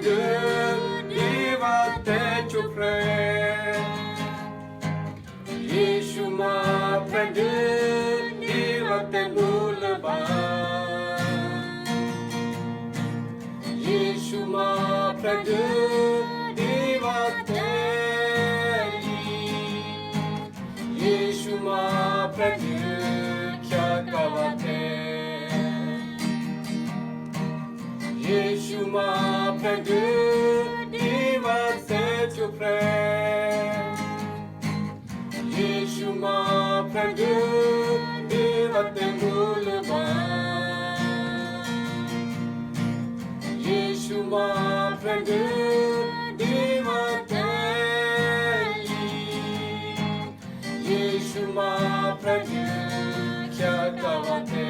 prende divate chupre Yeshua prende divate mulba Yeshua prende divate Yeshua prende kyakavate Yeshua prende divate chupre Yeshua prende divate mulba Yeshua prende divate Yeshua prende kyakavate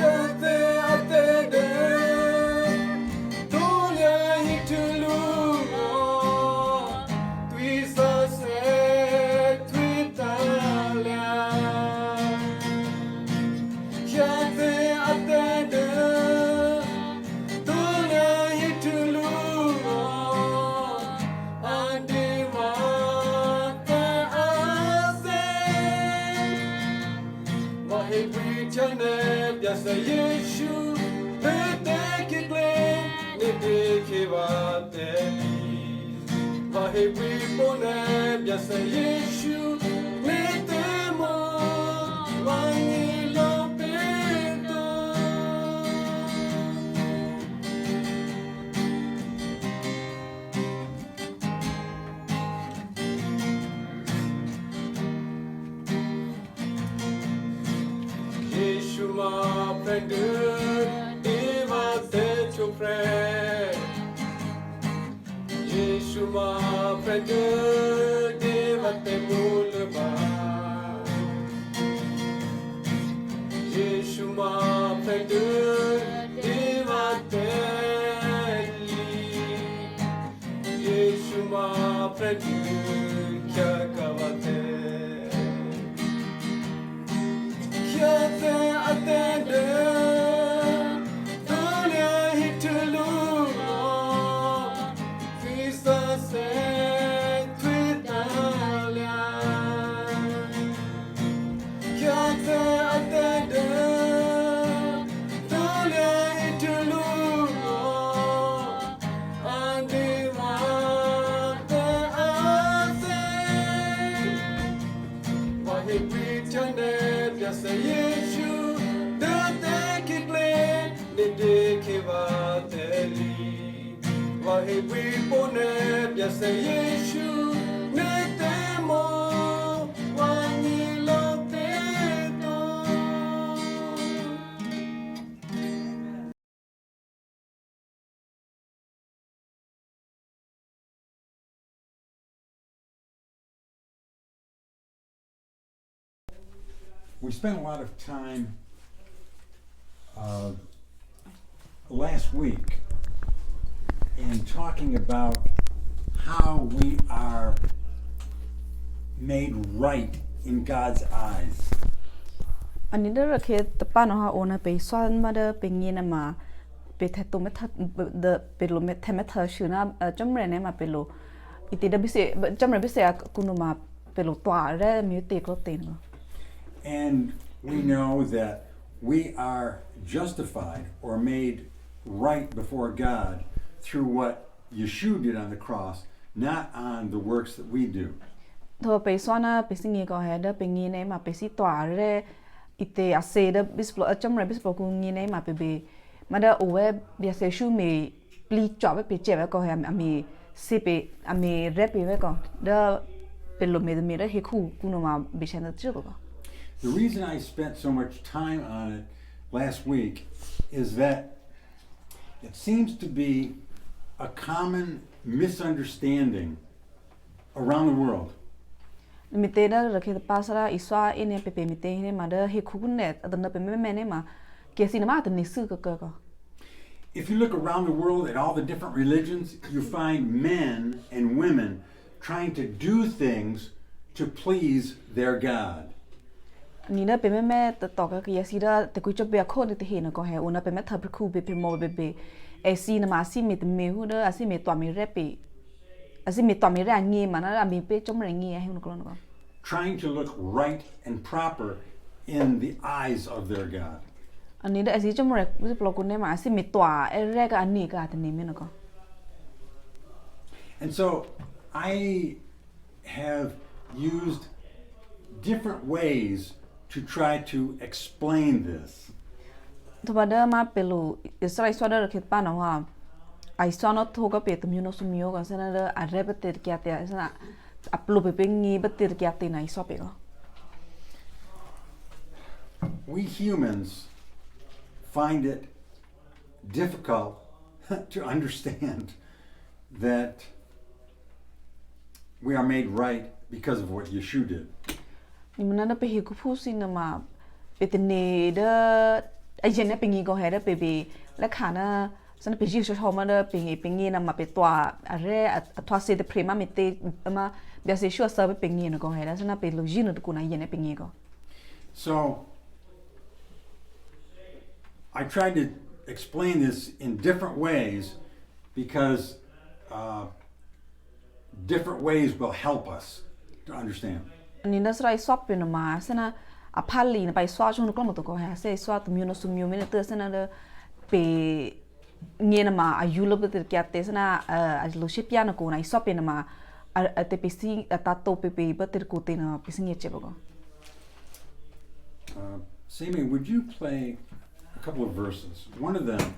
Yate atede Tonya hitulu Twisa se twitalia Yate atede Tonya hitulu Andima ta ase Mahibri chane Yasa Yeshu Bedekikle Nidikivate Mahibri bonem Yasa Yeshu Metemo Wangilo Pito Yeshua prende divate chupre Yeshua prende divate mulba Yeshua prende divate Yeshua prende kyakavate Yate atende Tonya hitulu Visa se twitalia Yate atende Tonya hitulu Andima te ase Mahibri chane Yasa Yeshu Dedekikle Nidikivateli Mahibri bonem Yasa Yeshu Netemo Wangilo Pito We spent a lot of time last week in talking about how we are made right in God's eyes. อันนี้เด้อเคตป้าเนาะโอนะไปซ้อนมาเด้อไปงี้นะมาไปแทตุเมทเดไปโลเมทเมทชื่อนะจำเรเนี่ยมาไปโลอีติเดบิเซจำเรบิเซกุนมาไปโลตัวเรมิวติกโลติน And we know that we are justified or made right before God through what Yeshua did on the cross, not on the works that we do. โทรไปซ้อนนะไปสิ่งนี้ก็ให้เด้อไปงี้เนี่ยมาไปสิตัวเรอีเตอาเซเด้อบิสโปจำเรบิสโปกุงี้เนี่ยมาไปเบมาเด้อโอเวเบียเซชูมีปลีจอบไปเจ็บไว้ก็ให้อมีสิไปอมีเรปไว้ก็เด้อเป็นโลเมเดมีเด้อเฮคูกุนมาบิชันเด้อจุก็ The reason I spent so much time on it last week is that it seems to be a common misunderstanding around the world. Mitena rake pasara iswa ine pepe mitene mada he kunet adana pe mene ma ke sinema ta nisu ka. If you look around the world at all the different religions, you find men and women trying to do things to please their God. ni na pe me ta to ka ya si da te ku chobe kho ni te he na ko he una pe me tha khu be pe mo be e si na ma si me te me hu da si me to mi re pe asi me to mi re ngi ma na mi pe chom re ngi he no ko no ko trying to look right and proper in the eyes of their God. ani da asi chom re bi plo ku ne ma asi me to e re ka ani ka te ni me no ko And so I have used different ways to try to explain this. to ba da ma pe lu Israel so da ke pa na wa ai so no to ka pe tu mi no su mi ko sa na da a re pe te kya te sa na a plo pe ngi pe te kya te na so pe ko We humans find it difficult to understand that we are made right because of what Yeshua did. ni mana da pe hi ku pu si na ma pe te ne da ai je ne pe ngi ko he da pe be la kha na sa na pe ji so ho ma da pe ngi na ma pe twa a re a twa se de prima me te ma bia se shu sa pe ngi na ko he da sa na pe lo ji no ku na ye ne pe ngi ko So I tried to explain this in different ways because different ways will help us to understand. ni na srai swap pe no ma sa na a phali na pai swa chu no ko mo to ko ha se swa tu mi no su mi ne te sa na da pe ngi na ma a yu lo pe te kya te sa na a lo shi pya na ko na swap pe na ma a te pe si a ta to pe pe ba te ko te na pe si ngi che ba ko Sammy, would you play a couple of verses? One of them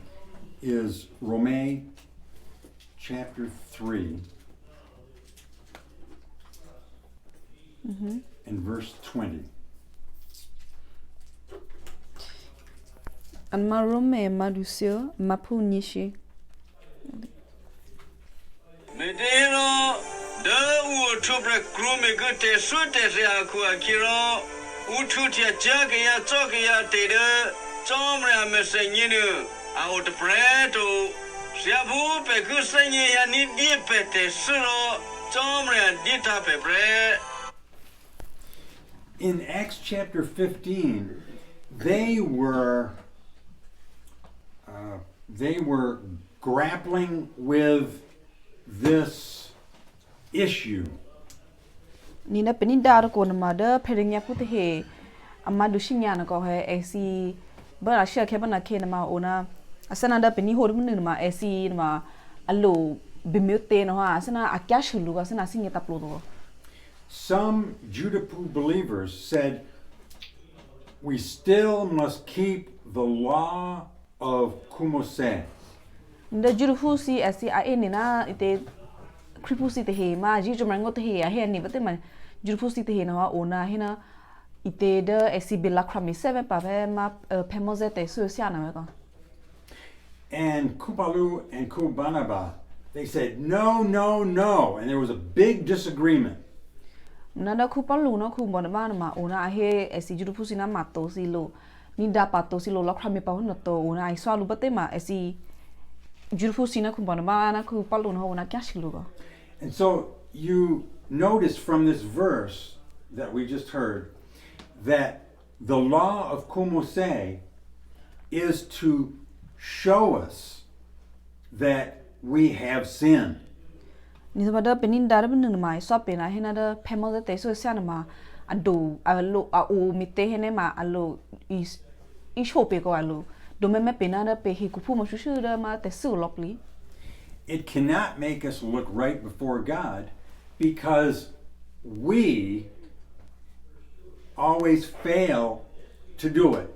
is Romans chapter 3 and verse 20. an ma rome ma du sio ma pu ni shi Medero de u tubre krume gute sute ya ku akiro utu tia jaga ya toka ya te de tomra mesenyinu au de bredo siabu pe ku senye ya ni di pe te suro tomra dita pe bre. In Acts chapter 15, they were grappling with this issue. ni na pe ni da ko na ma da pe nya pu te he amma du shi nya na ko he e si ba la sha ke ba na ke na ma ona asana da pe ni ho du ni ma e si na ma allo bi mi te no ha asana a kya shu lu asana sin ya ta plo do Some Judah believers said, we still must keep the law of Kumose. nda juru fu si e si a e ni na ite kripu si te he ma ji jo mango te he a he ni ba te ma juru fu si te he na wa ona he na ite da e si bi la krami 7 pa ve ma pemoze te su sia na ko And Kubalu and Kubanaba, they said, no, no, no. And there was a big disagreement. nanda ku pa lu no ku mo na ma ona a he e si juru fu si na ma to si lo ni da pa to si lo la krami pa no to ona ai swa lu ba te ma e si juru fu si na ku mo na ku pa lu no ona kya shi lu ko And so you notice from this verse that we just heard that the law of Kumose is to show us that we have sinned. ni ba da penin da ba nu mai so pe na he na da pemo da te so sia na ma ado a lo a o mi te he ne ma a lo is ho pe ko a lo do me pe na da pe he ku pu mo shu da ma te su lo pli It cannot make us look right before God because we always fail to do it.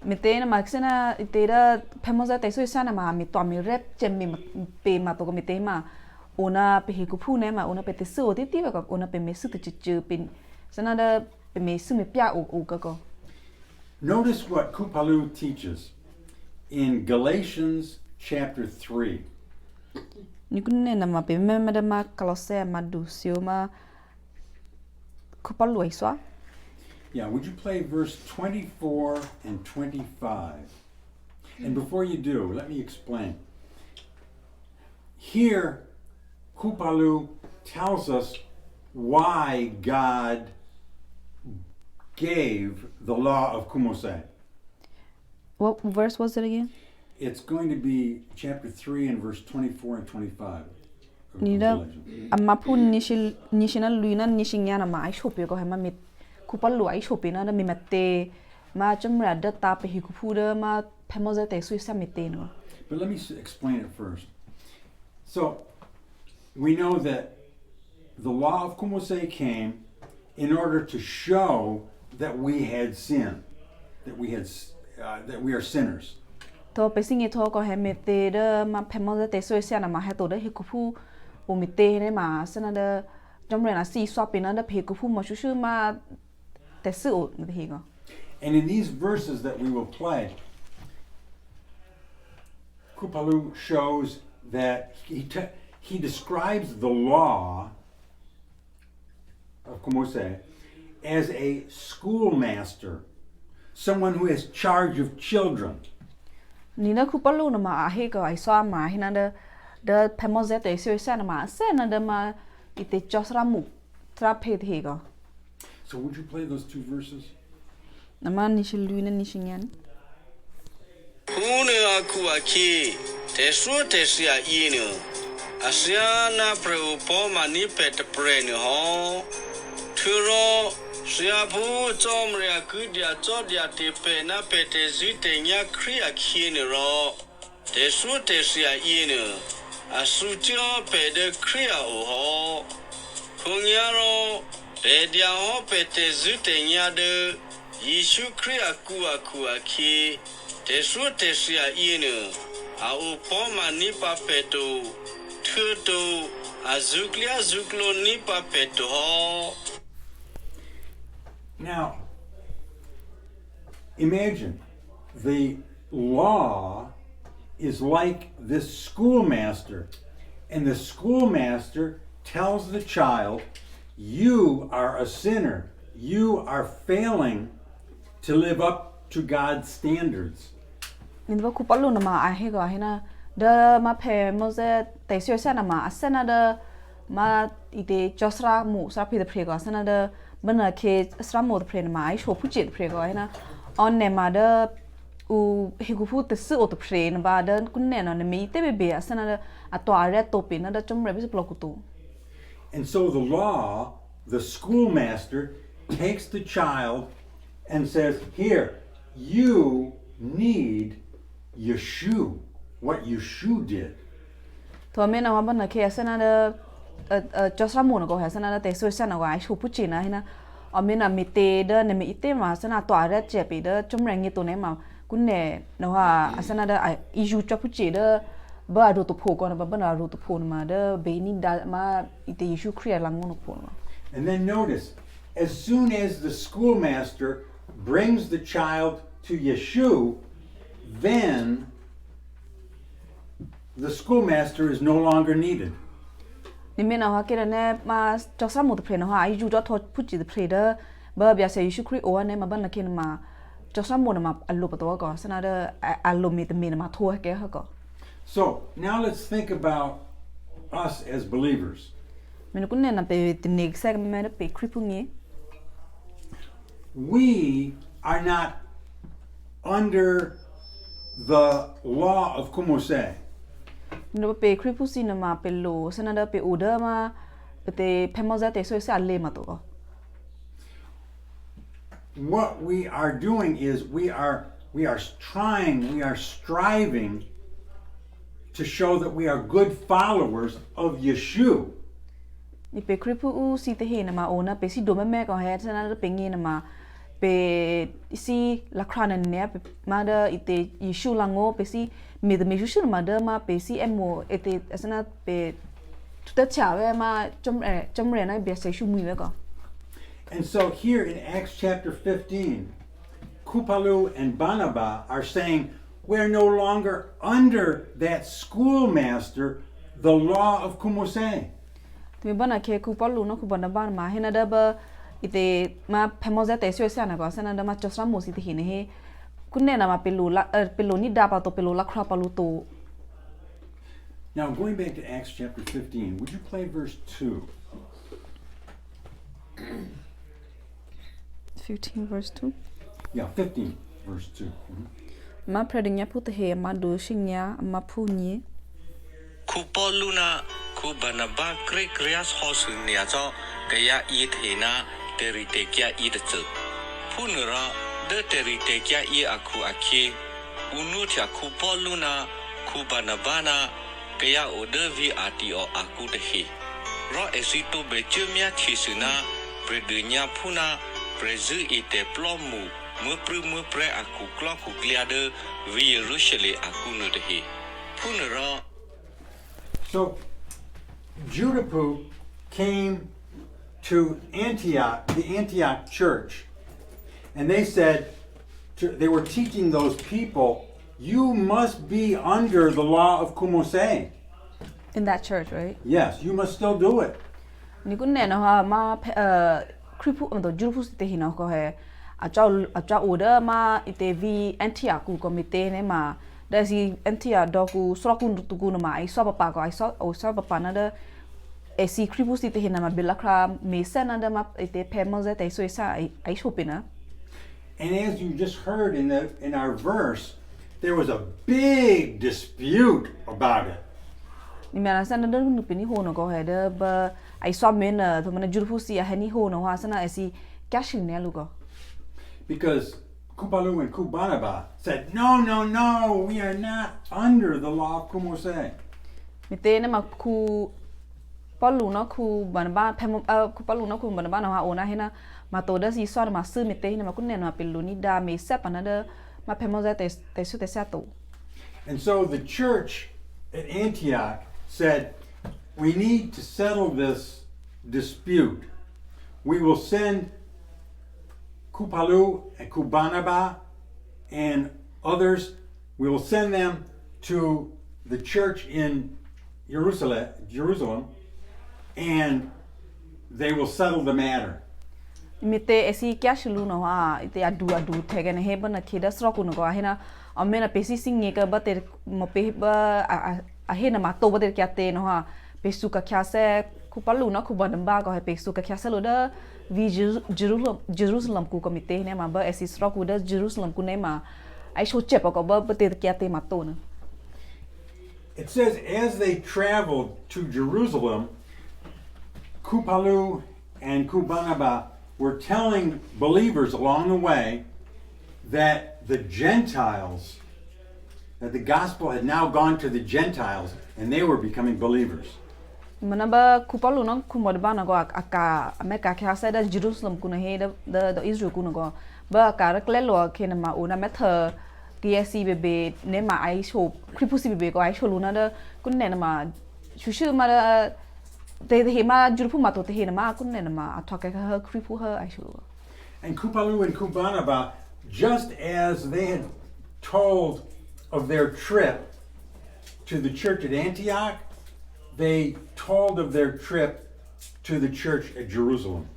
mi te na ma se na te da pemo da te so sia na ma mi to mi rep che mi pe ma to ko mi te ma ona pe he ku pu ne ma ona pe te su ti ti ba ko ona pe me su te chu pin sa na da pe me su mi pya o ko Notice what Kupalu teaches in Galatians chapter 3. ni kun ne na ma pe me ma da ma kalose ma du sio ma ku pa lu ai swa Yeah, would you play verse 24 and 25? And before you do, let me explain. Here, Kupalu tells us why God gave the law of Kumose. What verse was it again? It's going to be chapter 3 and verse 24 and 25. of Nida Revelation. amma pun nishina luina nishinya na ma ai shope ko hema mit kupalu ai shope na mi mate ma chumra da ta pe hi kupu da ma phemoza te sui sa mite no. But let me explain it first. So, we know that the law of Kumose came in order to show that we had sin, that we are sinners. To pe singi to ko he mete da ma phemoza te sui sa na ma he to da hi kupu o mite ne ma sana da chumra na si swa pe na da pe kupu ma shu ma te su o me hi go. And in these verses that we will play, Kupalu shows that he describes the law of Kumose as a schoolmaster, someone who has charge of children. Nina kupalu na ma ahe ko ai swa ma hina da phemoza te sui sa na ma se na da ma ite chosra mu tra pe the go. So would you play those two verses? Nama nishiluina nishinyan. Pune aku aki tesu tesia inu asiana preupo mani pet prene ho thuro siapu chomria kudia chodia te pe na pete zite nya kria khine ro tesu tesia inu asucho pe de kria o ho kunyaro pedia ho pete zite nya de Yishu kria kuwa ki tesu tesia inu a upoma nipa peto tuto azuklia zuklo nipa peto ho. Now, imagine the law is like this schoolmaster, and the schoolmaster tells the child, you are a sinner, you are failing to live up to God's standards. Ninba kupalu na ma ahe go ahina da ma phe moze te sio sa na ma asana da ma ite josra mu sa phe de pre go asana da bana ke sra mo de pre na ma ai sho pu je de pre go ahina on ne ma da u he ku pu te su o de pre na ba da kun ne na me te be asana da atwa re to pe na da chum re bis block tu. And so the law, the schoolmaster, takes the child and says, here, you need Yeshu, what Yeshu did. To me na ba na ke asana da josra mo na go asana da te so sa na wa shu pu chi na hina o me na mite da ne me ite ma asana to ara che pe da chum rang ni to ne ma kun ne na wa asana da I ju cha pu chi da ba ro to pho ko na ba na ro to pho na ma da be ni da ma ite Yeshu create lang mo pho na. And then notice, as soon as the schoolmaster brings the child to Yeshu, then the schoolmaster is no longer needed. Ni me na ha ke ne ma josra mo de pre na ha I ju do to pu chi de pre da ba bia se Yeshu create o ne ma ba na ke na ma josra mo na ma allo pa to ko asana da allo me de me na ma tho ke ha ko. So now let's think about us as believers. Me no kun ne na pe de ne sa me na pe kripu ni. We are not under the law of Kumose. No pe kripu si na ma pe lo sana da pe oda ma pe phemoza te so sa le ma to ko. What we are doing is we are striving to show that we are good followers of Yeshu. Ni pe kripu u si te he na ma ona pe si do me ko he sana da pe ngi na ma pe si la krana ne pe ma da ite Yeshu lango pe si me de me Yeshu ma da ma pe si emo ete sana pe tuta cha we ma chom re na be se shu mu we ko. And so here in Acts chapter 15, Kupalu and Barnabas are saying we're no longer under that schoolmaster, the law of Kumose. Me bana ke kupalu no kubana ban ma hina da ba ite ma phemoza te sio sa na ko sana da ma chosra mo si te hine he kunne na ma pelu ni da pa to pelu la khra palu to. Now going back to Acts chapter 15, would you play verse 2? 15 verse 2. Yeah, 15 verse 2. Ma predinya put he ma do shinya ma punyi. Khu Pauluna khu Barnabas Krias hosu nia cho kaya i thena terite kya i de tsu. Punura de terite kya i aku akhi unu thya khu Pauluna khu Barnabana kaya o de vi ati o aku de hi. Ro esito be chumya thisuna predunya puna prezu ite plomu mu pre aku klok ku kliade vi Jerusalem aku no de hi. Punura. So, Judah came to Antioch, the Antioch church, and they said, they were teaching those people, you must be under the law of Kumose. In that church, right? Yes, you must still do it. Ni kun ne na ha ma kripu to jurupu te hina ko he a cha order ma ite vi Antioch ku komite ne ma da si Antioch do ku sroku tu ku na ma ai so papa ko ai so papa na da e si kripu te hina ma belakra me sana da ma ite pemos te so isa ai shopina. And as you just heard in our verse, there was a big dispute about it. Ni me na sana da nu pini ho no ko he da ba ai so men na to mana jurupu si a hani ho no ha sana e si kashin ne lu ko. Because Kupalu and Kubanaba said, no, we are not under the law of Kumose. Mite na ma ku Paulu no ku banaba ku Paulu no ku banaba na ha ona hena ma to da si so ma su mite na ma ku ne na peluni da me se pa na da ma pemoza te su te sato. And so the church at Antioch said, we need to settle this dispute. We will send Kupalu and Kubanaba and others, we will send them to the church in Jerusalem, and they will settle the matter. Mite esi kyashulu no ha ite adu tege ne heba na kida sroku no ga hena amena pesi singe ka bater mo pe ba a hena ma to bater kyate no ha pesu ka kyase Kupalu no Kubanaba ga pesu ka kyase lo da vi Jerusalem ku komite ne ma ba esi sroku da Jerusalem ku ne ma ai sho chepa ko ba bater kyate ma to na. It says as they traveled to Jerusalem, Kupalu and Kubanaba were telling believers along the way that the Gentiles, that the gospel had now gone to the Gentiles and they were becoming believers. Manaba Kupalu no Kubanaba na go aka America kya sa da Jerusalem ku na he da Israel ku na go ba ka klelo ke na ma una mether KSC bebe ne ma ai show kripusi bebe ko ai show luna da kun ne na ma shushu ma da te he ma jurupu ma to te he na ma kun ne na ma ataka ka kripu ha ai show. And Kupalu and Kubanaba, just as they had told of their trip to the church at Antioch, they told of their trip to the church at Jerusalem.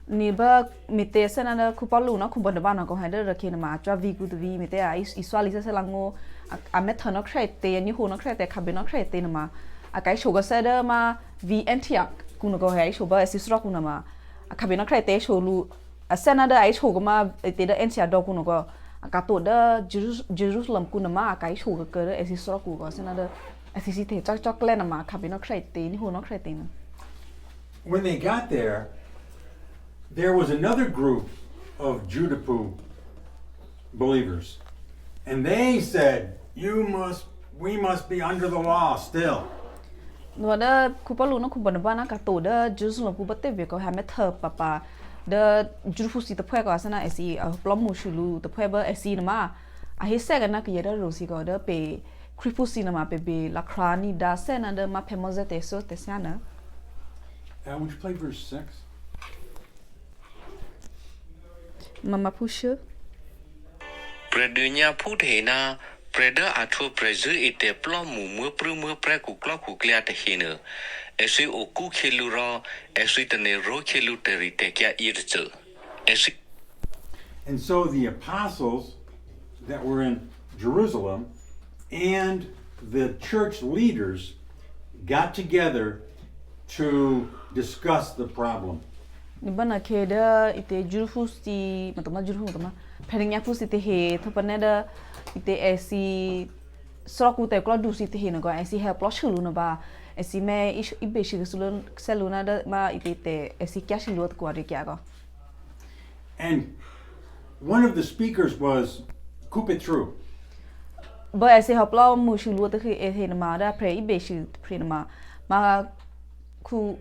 Ni ba mite sana na Kupalu na Kubanaba na ko ha da ke na ma tra vi ku vi mite ai iswali sa lango a metha no krete ni ho no krete khabe no krete na ma akai show ga sa da ma vi Antioch ku no ko ha show ba sisra ku na ma khabe no krete show lu a sana da ai show ga ma te da Antioch do ku no ko aka to da Jerusalem ku na ma akai show ga ka da sisra ku ko sana da asisi te chak le na ma khabe no krete ni ho no krete na. When they got there was another group of Judapu believers, and they said, we must be under the law still. No da Kupalu no Kubanaba na ka to da Jerusalem ku bate ve ko ha mether papa da jurufu si te pwe ko asana esi plomu shulu te pwe ba esi na ma a he se ga na ke da rosi ko da pe kripu si na ma pe be la krani da se na da ma pemoze te so te sana. Would you play verse 6? Mama pusha Predunya puthena preda athu prezu ite plomu mu pre ku klok ku klia te hina esi oku kheluro esi tene ro khelu terite kya irchu esi. And so the apostles that were in Jerusalem and the church leaders got together to discuss the problem. ni bana ke da ite jurfu si matama jurfu matama phering fu si te he thopane da ite esi sroku te klo du si te he na go esi he plo chulu na ba esi me ibe shi sulun seluna da ma ite te esi kya shi lot ko de kya go. And one of the speakers was Coupe True. But esi he plo mu shi lot te he na ma da pre ibe shi pre na ma ku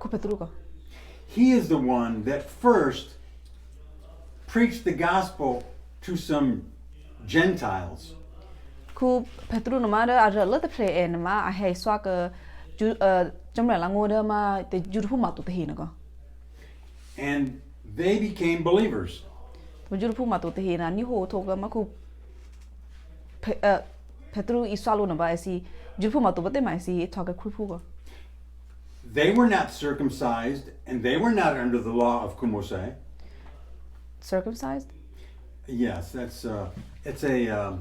Petru go. He is the one that first preached the gospel to some Gentiles. Ku Petru no ma da a lot pre en ma a he swa ka ju jamra la ngo da ma te ju fu ma tu te he na go. And they became believers. Tu ju fu ma tu te he na ni ho tho ga ma ku Petru iswa lu na ba esi ju fu ma tu ba te ma esi tho ga khu fu go. They were not circumcised and they were not under the law of Kumose. Circumcised? Yes, that's it's a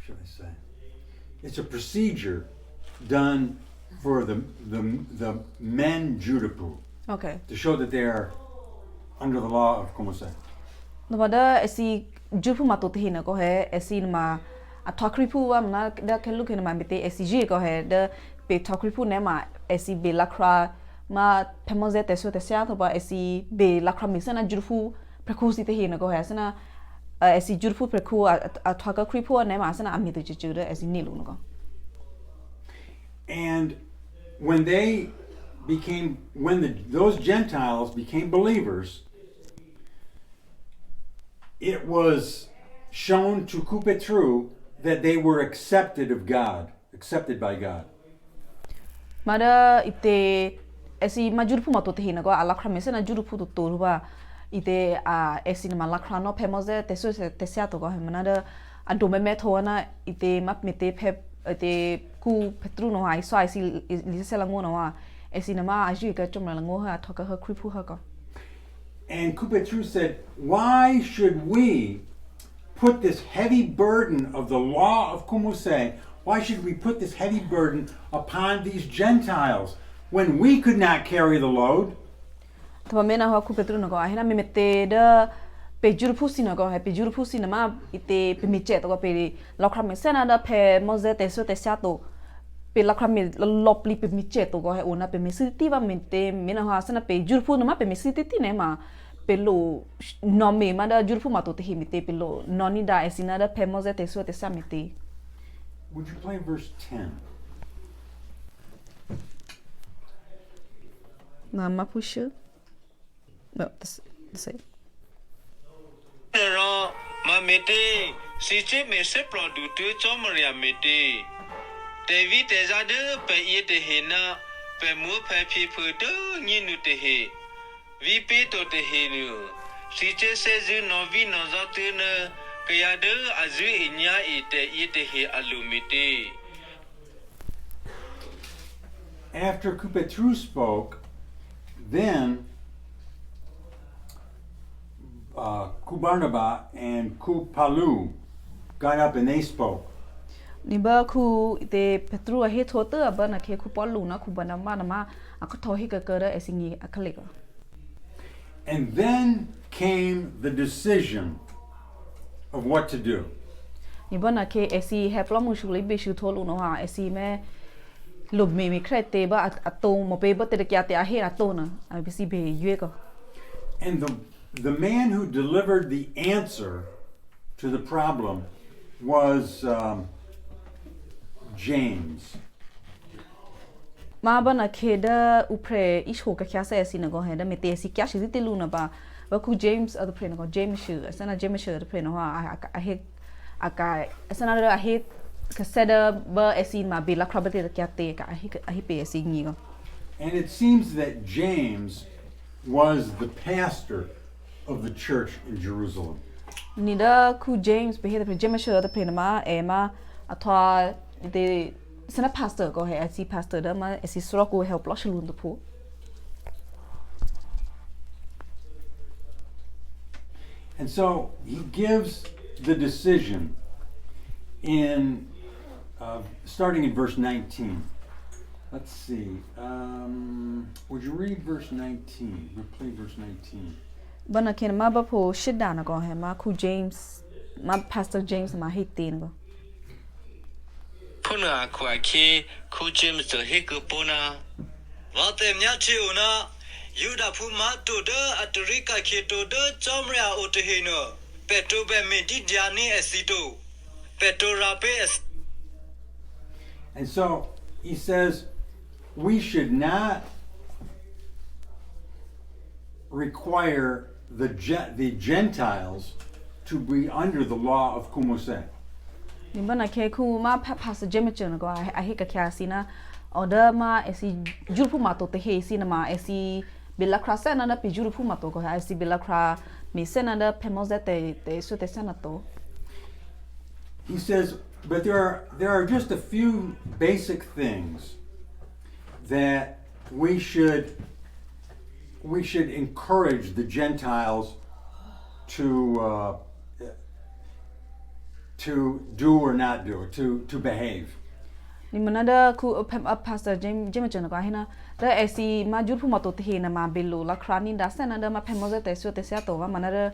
should I say? It's a procedure done for the men Judapu Okay. to show that they are under the law of Kumose. No ba da esi ju fu ma tu te he na go he esi ma a thokripu wa na da ke lu ke na ma mete esi je go he da pe thokripu ne ma esi be lakra ma pemoze te so te sia to ba esi be lakra mi sana jurfu prekusi te he na go he sana esi jurfu preku a thoka kripu ne ma sana ami te ju da esi ni lu no go. And when those Gentiles became believers, it was shown to Coupe True that they were accepted by God. Mada ite esi majurpu mato te hina go alakra mese na jurpu to toruba ite a esi na malakra no pemoze te so te sia to go manada adome metona ite map mete pep ite ku Petru no ai so ai si lisela ngo no wa esi na ma aju ka chomla ngo ha thoka ha kripu ha go. And Coupe True said, "Why should we put this heavy burden of the law of Kumuse, why should we put this heavy burden upon these Gentiles when we could not carry the load?" Tama mena ho Coupe True no go ahina me mete da pe jurpu si no go he pe jurpu si na ma ite pe miche to go pe lokra me sena da pe moze te so te sia to pe lakra me lopli pe miche to go he ona pe mesiti va mente mena ho asana pe jurpu no ma pe mesiti ti ne ma pelo no me ma da jurfu ma to te himite pelo noni da esina da pemoze te so te samite. Would you play verse 10? Na ma pusha. No, the same. Ro ma mete si che me se produtu chomaria mete. David te za de pe ye te hena pe mu pe phi phu de ni nu te he. Vi pe to te he nu si che se zu no vi no za te ne kaya de azu inya ite ite he alumite. After Coupe True spoke, then Barnabas and Palu got up and they spoke. Ni ba ku te Petru a he thote ba na ke ku Paulu na ku bana ma na ma aku thohi ka kara esingi akale ko. And then came the decision of what to do. Ni ba na ke esi he plo mu shuli be shu tholu no ha esi me lob me krete ba ato mo pe ba te kya te a he ato na a bisi be yue ko. And the man who delivered the answer to the problem was James. Ma ba na ke da upre isho ka kya sa esi na go he da me te esi kya shi te lu na ba ku James other pre na go James shu sana James shu the pre no ha a he aka sana da he ka seda ba esi ma be la krabate kya te ka a he pe esi ngi go. And it seems that James was the pastor of the church in Jerusalem. Ni da ku James be he the James shu the pre na ma e ma atwa de sana pastor go he esi pastor da ma esi sro ko help lo shulun the po. And so he gives the decision in starting in verse 19. let's see. Would you read verse 19? Replay verse 19. Bana ken ma ba pho shida na ko he ma khu James ma Pastor James ma hit tin go. ဖုနာခွာခေခုချင်းစဟေကပနာ ဘာတဲ့မြတ်ချီဦးနာယူဒဖူမတူဒအတရိကခေတူဒချောမရအိုတဟေနပက်တိုဘဲမီဒီဂျာနီအစီတိုပက်တိုရာပေစ And so he says we should not require the Gentiles to be under the law of Kumose. Ni bana ke khu ma Pastor James chen go a he ka kya sina order ma esi jurpu ma to te he sina ma esi bela krasa na na pi jurpu ma to go esi bela kra mi sena da pemos te so te sena to. He says, but there are just a few basic things that we should encourage the Gentiles to do or not do, to behave. Ni mana da khu Pastor James chen go hina da esi ma jurpu ma to te na ma belo la kra ni da sena da ma pemos te so te sa to wa mana da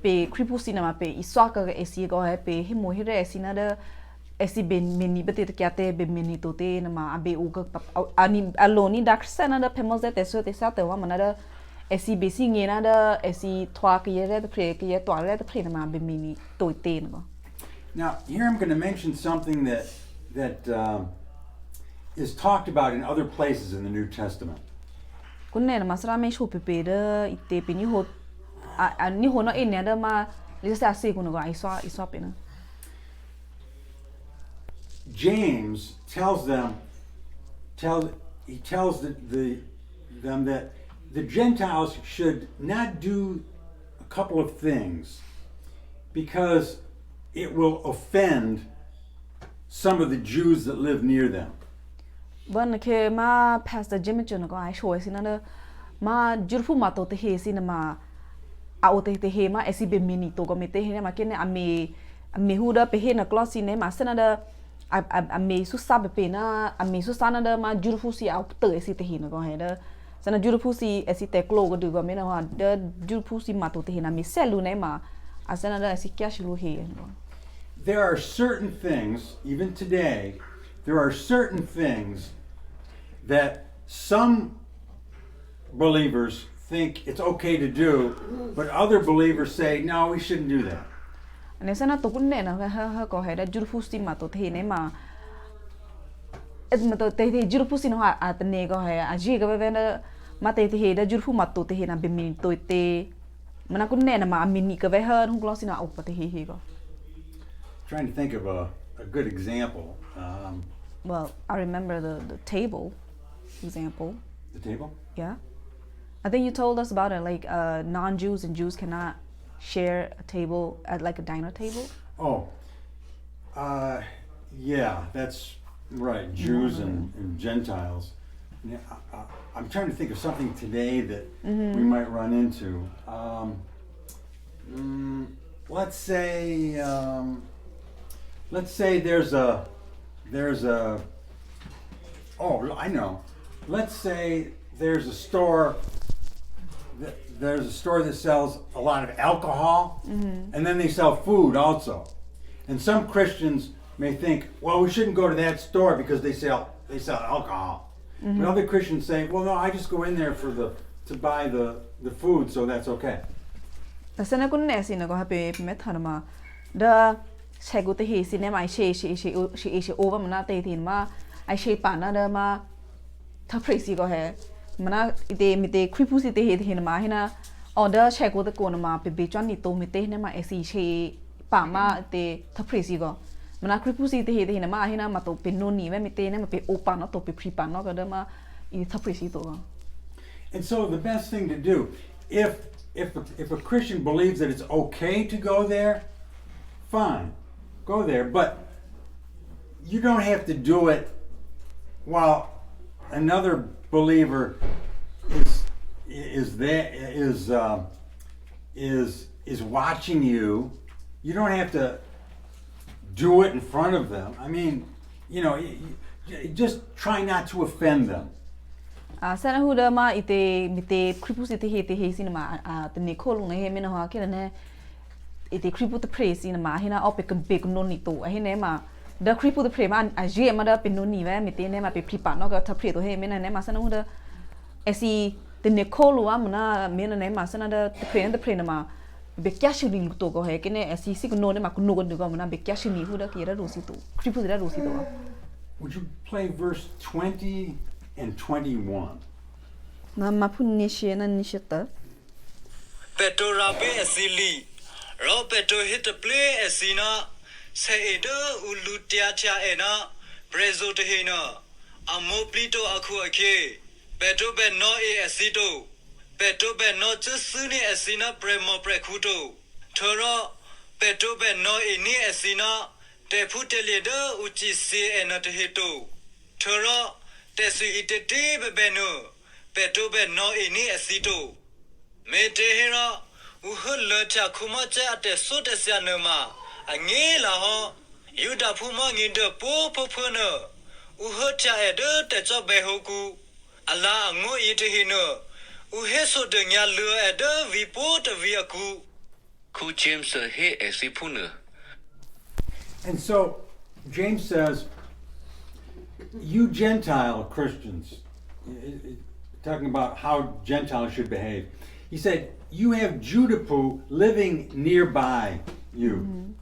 pe kripu sina ma pe iswa ka esi go he pe hi mo hi re esi na da esi ben meni bete te kya te be meni to te na ma abe u ka ani aloni da sena da pemos te so te sa to wa mana da esi be si nge na da esi thwa ka ye re te pre ka ye to re te pre na ma be meni to te na. Now, here I'm going to mention something that is talked about in other places in the New Testament. Kunne na masra me sho pe de ite pe ni ho ni ho no en da ma le sa se kuno go iswa pe na. James tells them that the Gentiles should not do a couple of things because it will offend some of the Jews that live near them. Ban ke ma Pastor Jim chen go ai show sin na ma jurfu ma to te he sin ma a o te he ma esi be mini to go me te he ma ke ne ame hu da pe he na class ne ma sana da ame su sa be na ame su sana da ma jurfu si a te esi te he na go he da sana jurfu si esi te klo go du go me na ha da jurfu si ma to te he na me selu ne ma asana da esi kya shilu he. There are certain things, even today, there are certain things that some believers think it's okay to do, but other believers say, no, we shouldn't do that. Ane sana to kunne na ha ko he da jurfu si ma to the ne ma et ma to te jurfu si no a te ne go he a ji ga be na ma te he da jurfu ma to te he na be mi to te mana kunne na ma mini ka be ha hung lo si na op te he go. Trying to think of a good example. Well, I remember the table example. The table? Yeah. I think you told us about it, like non-Jews and Jews cannot share a table at like a diner table. Oh, yeah, that's right. Jews and Gentiles. Yeah, I'm trying to think of something today that we might run into. Let's say there's a oh, I know. Let's say there's a store that sells a lot of alcohol, and then they sell food also. And some Christians may think, well, we shouldn't go to that store because they sell alcohol. But other Christians say, well, no, I just go in there to buy the food, so that's okay. Sana kun ne sin go ha pe me thanama da chego te he sin ne mai she over mana te thin ma ai she pa na da ma tha praise go he mana ite mi te kripu si te he thin ma hina order chego te ko na ma pe be chwan ni to mi te ne ma esi she pa ma te tha praise go mana kripu si te he thin ma hina ma to pe no ni me mi te ne ma pe o pa no to pe pri pa no ga da ma I tha praise to go. And so the best thing to do if a Christian believes that it's okay to go there, fine, go there. But you don't have to do it while another believer is watching you. You don't have to do it in front of them. I mean, just try not to offend them. ဆန်ဟူဒမအတေမီတေခရစ်ပုစတေဟေတေဟေစီနမတနေခိုလုံနေဟေမနဟာကေနေအတေခရစ်ပုတပရေစီနမဟေနာအော်ပကဘေကနိုနီတိုဟေနေမှာဒခရစ်ပုတပရေမအဂျေမဒါပင်နိုနီဝဲမီတေနေမှာပေပလီပါနော်ကတပရေတိုဟေမနေနေမှာဆန်ဟူဒအစီတနေခိုလုံမနာမနေနေမှာဆန်ဒတပရေနမှာဘေကရှိနီလူတိုကိုဟေကေနေအစီစီကနိုနေမှာကနိုကဒကမနာဘေကရှိနီဟူဒကေရရူစီတိုခရစ်ပုတရရူစီတို Would you play verse 20 and 21? Mama punishe na nishata. Petro rabe asili. Ro petro hit the play asina. Say edo ulu tia tia ena. Prezo te hina. Amo plito aku ake. Petro be no e asito. Petro be no jusuni asina premo prekuto. Toro petro be no e ni asina. Te putele do uchi se ena te hito. Toro te su ite te bebeno. Petro be no e ni asito. Me te hera uhul cha kuma cha te so te sia no ma. Ange la ho. Yuda phuma ngi de po po no. Uhul cha e de te cho be hoku. Ala ngo e te hino. Uhe so de nya lu e de vi po te vi aku. Ku James he esipuna. And so James says, you Gentile Christians, talking about how Gentiles should behave. He said, you have Judapu living nearby you.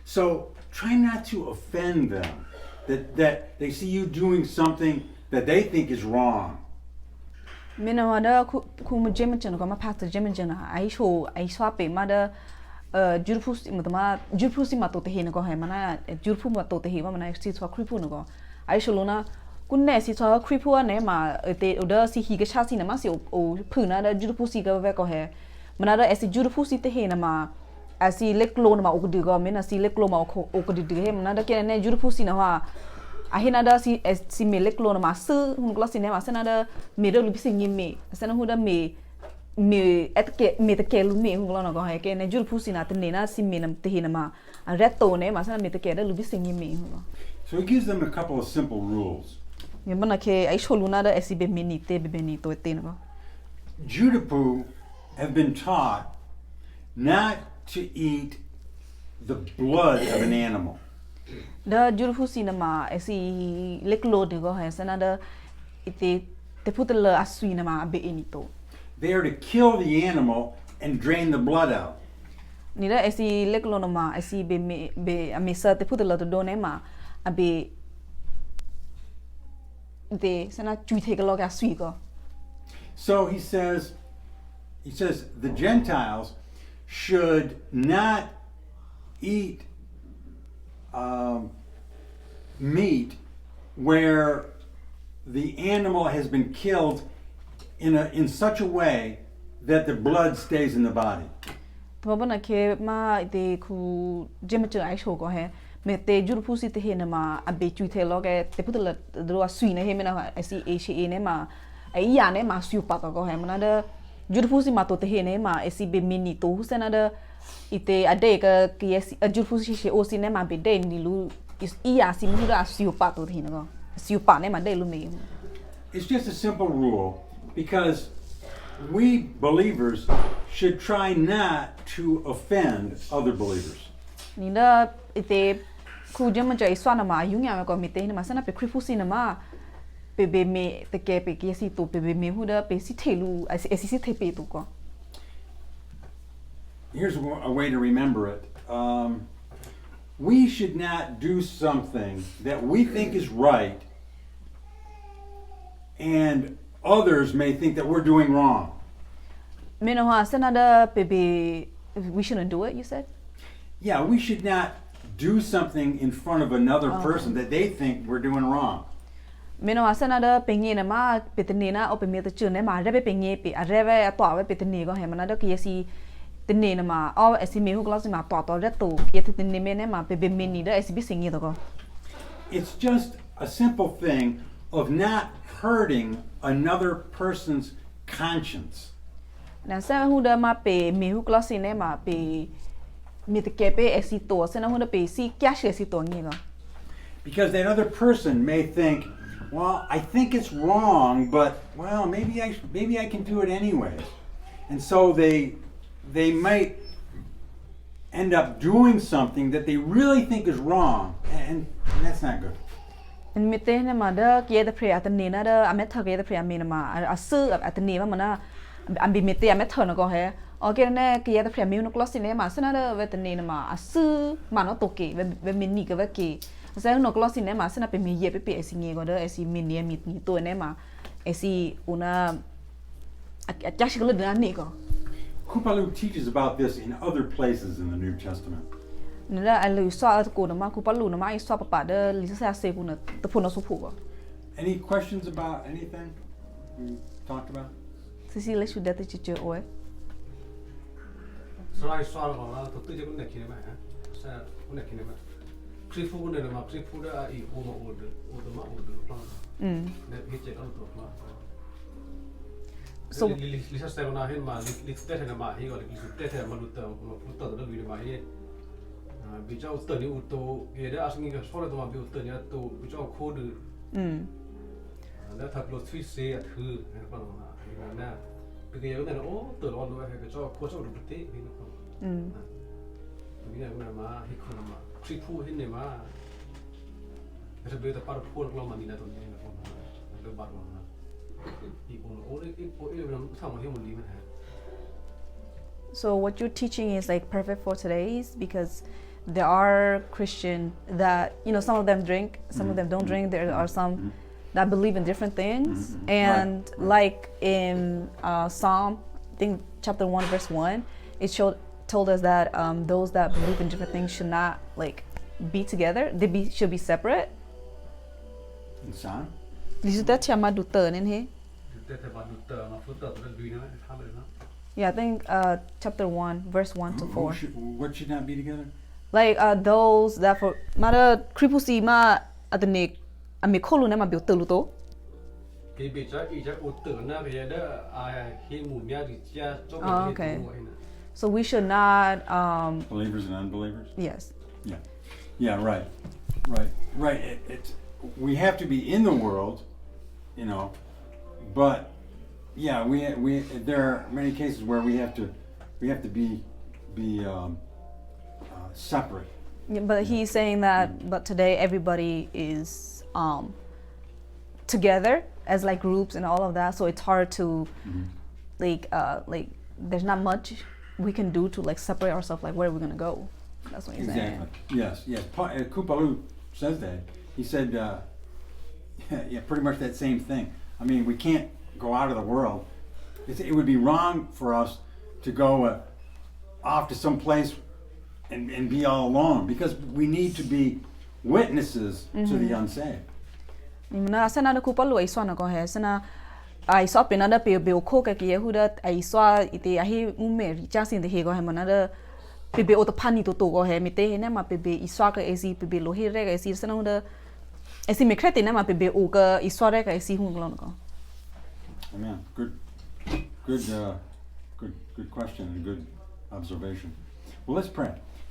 So try not to offend them, that they see you doing something that they think is wrong. Mina wada ku mujemchen ko ma pastor jemchen ai swap ma da Judapu si ma to te he ko he mana Judapu ma to te he ma na si swa kripu no ko ai sholona kunne si swa kripu ne ma te oda si hi ga cha si na ma si o phu na da Judapu si ga ve ko he mana da si Judapu si te he na ma asi leklo na ma o di go mena si leklo ma o ko di he mana da ke ne Judapu si na wa ahina da si me leklo na ma su hun glo si ne ma sana da me do li si ngi me sana hu da me etke me te ke lu me hun glo na go he ke ne Judapu si na te ne na si me na te he na ma reto ne ma sana me te ke da lu si ngi me hun. So he gives them a couple of simple rules. Yemana ke ai sholuna da si be meni te be beni to te na. Judapu have been taught not to eat the blood of an animal. Da Judapu si na ma si leklo de go he sana da ite te putela asui na ma be eni to. They are to kill the animal and drain the blood out. Ni da si leklo na ma si be amesa te putela to do ne ma abe de sana chu te ga lo ga sui go. So he says the Gentiles should not eat meat where the animal has been killed in such a way that the blood stays in the body. Tobana ke ma de ku jemacha ai sho go he me te Judapu si te he na ma abe chu te lo ge te putela do sui na he me na si a ne ma ai ya ne ma su pa go he mana da Judapu si ma to te he ne ma si be mini to hu sana da ite ade ka ki si Judapu si o si ne ma be de ni lu is iya si mu da su pa to te na go su pa ne ma de lu me. It's just a simple rule because we believers should try not to offend other believers. Ni da ite ku jemacha ai swa na ma yu nya ko me te na ma sana pe kripu si na ma pe be me te ke pe ki si to pe be me hu da pe si te lu si te pe to ko. Here's a way to remember it. We should not do something that we think is right and others may think that we're doing wrong. Me no ha sana da pe be we shouldn't do it, you said? Yeah, we should not do something in front of another person that they think we're doing wrong. Me no ha sana da pe nge na ma pe te ne na o pe me te chu ne ma re pe nge pe a re ve a twa ve pe te ne go he ma na da ki si te ne na ma o si me hu glo si ma twa re to ki te ne me ne ma pe be me ni da si bi sing ye to go. It's just a simple thing of not hurting another person's conscience. Na sa hu da ma pe me hu glo si ne ma pe me te ke pe si to sa na hu da pe si kya she si to nge go. because that other person may think, well, I think it's wrong, but well, maybe I can do it anyways, and so they might end up doing something that they really think is wrong, and that's not good. And me te ne ma da kia da prayer atne na da amet thak da prayer me na ma asu atne ma mana ambi me te amet thon ko he okay ne kia da prayer me no close ne ma sana da vetne na ma asu ma no to ke ve mini ke ve ke sa no close ne ma sana pe me ye pe esi nge ko da esi mini mi to ne ma esi una achash ko da ne ko Kupalu teaches about this in other places in the New Testament. Nila alu so ko na ma kupalu na ma I so papa da li sa se ku na to pho no so pho ko Any questions about anything we talked about? Sisi le shu da te chiche oe So I saw la to tu je kun ne kine ma ha sa kun ne kine ma krifu kun ne ma krifu da I o ma o de ma o de plan ne hije kan to plan So li sa sa na hin ma li te ne ma hi go li te te ma lu ta da vi ma ye bi chao te ni u to ye da asngi ga so da ma bi u te ni to bi chao ko de da ta lo twi se at hu ne pa na na bi ge yo ne o to lo lo ga chao ko chao du te ni no bi ne ma hi ko na ma tri pu hin ne ma Esa be ta par pu lo ma ni na to ni na lo ba lo na So what you're teaching is like perfect for today's because there are Christian that some of them drink, some of them don't drink. There are some that believe in different things, and like in Psalm, I think chapter 1 verse 1, it told us that those that believe in different things should not like be together. Should be separate. In Psalm? Yeah, I think chapter 1 verse 1 to 4. What should not be together? Like those that for mara kripusi ma atne ame kholu ne ma bi telu to okay. So we should not Believers and unbelievers? yes. Yeah, right. It's we have to be in the world, but yeah, we there are many cases where we have to be separate. Yeah, but he's saying that but today everybody is together as like groups and all of that, so it's hard to like there's not much we can do to like separate ourselves, like where are we going to go. That's what he's saying. Yes. Kupalu says that. He said, pretty much that same thing. I mean, we can't go out of the world. It would be wrong for us to go off to some place and be all alone because we need to be witnesses to the unsaved. Na sana na kupalu ai swana ko he sana ai so pe na da pe be ko ka ki hu da ai so ite ahi ume ri cha sin de he ko he mana da pe be o to pani to ko he mi te he na ma pe be I so ka esi pe be lo he re ka esi sana da esi me krete na ma pe be o ka I so re ka esi hu lo ko. Amen. Good question and good observation. Well, let's pray.